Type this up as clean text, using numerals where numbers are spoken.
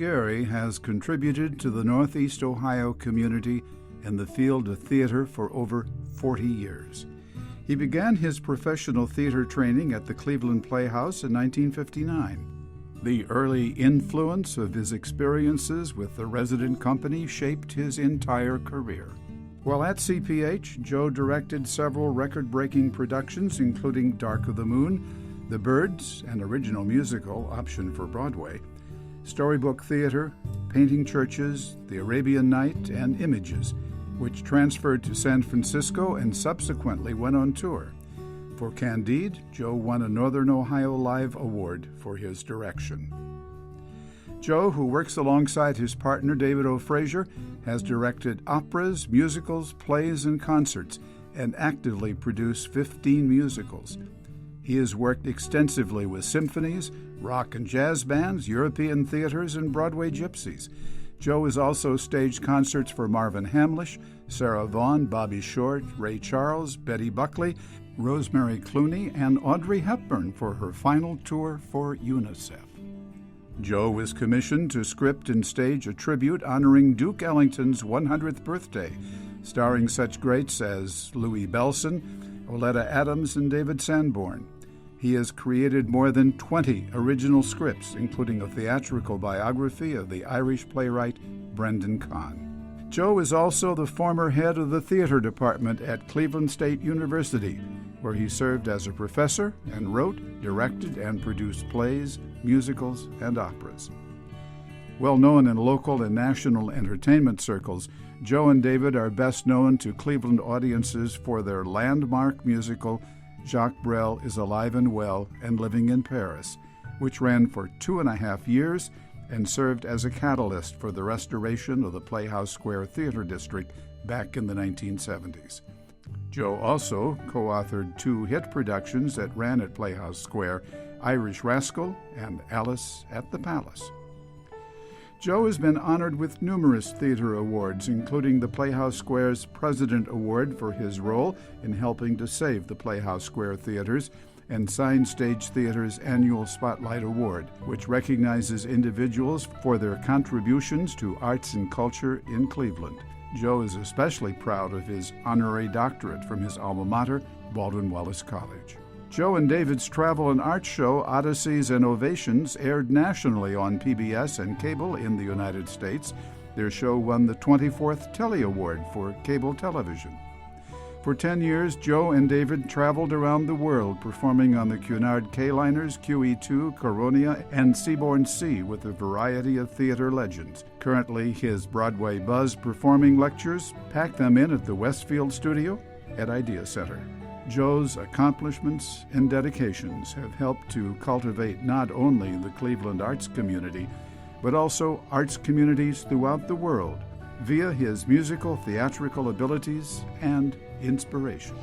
Gary has contributed to the Northeast Ohio community in the field of theater for over 40 years. He began his professional theater training at the Cleveland Playhouse in 1959. The early influence of his experiences with the resident company shaped his entire career. While at CPH, Joe directed several record-breaking productions, including Dark of the Moon, The Birds, an original musical option for Broadway, Storybook Theater, Painting Churches, The Arabian Night, and Images, which transferred to San Francisco and subsequently went on tour. For Candide, Joe won a Northern Ohio Live Award for his direction. Joe, who works alongside his partner David O. Frazier, has directed operas, musicals, plays, and concerts, and actively produced 15 musicals. He has worked extensively with symphonies, rock and jazz bands, European theaters, and Broadway gypsies. Joe has also staged concerts for Marvin Hamlisch, Sarah Vaughan, Bobby Short, Ray Charles, Betty Buckley, Rosemary Clooney, and Audrey Hepburn for her final tour for UNICEF. Joe was commissioned to script and stage a tribute honoring Duke Ellington's 100th birthday, starring such greats as Louis Bellson, Oleta Adams, and David Sanborn. He has created more than 20 original scripts, including a theatrical biography of the Irish playwright Brendan Kahn. Joe is also the former head of the theater department at Cleveland State University, where he served as a professor and wrote, directed, and produced plays, musicals, and operas. Well known in local and national entertainment circles, Joe and David are best known to Cleveland audiences for their landmark musical, Jacques Brel is Alive and Well and Living in Paris, which ran for 2.5 years and served as a catalyst for the restoration of the Playhouse Square Theater District back in the 1970s. Joe also co-authored 2 hit productions that ran at Playhouse Square, Irish Rascal and Alice at the Palace. Joe has been honored with numerous theater awards, including the Playhouse Square's President Award for his role in helping to save the Playhouse Square theaters, and Sign Stage Theater's annual Spotlight Award, which recognizes individuals for their contributions to arts and culture in Cleveland. Joe is especially proud of his honorary doctorate from his alma mater, Baldwin Wallace College. Joe and David's travel and art show, Odysseys and Ovations, aired nationally on PBS and cable in the United States. Their show won the 24th Telly Award for cable television. For 10 years, Joe and David traveled around the world, performing on the Cunard K-liners, QE2, Coronia, and Seabourn Sea with a variety of theater legends. Currently, his Broadway Buzz performing lectures pack them in at the Westfield Studio at Idea Center. Joe's accomplishments and dedications have helped to cultivate not only the Cleveland arts community, but also arts communities throughout the world via his musical theatrical abilities and inspiration.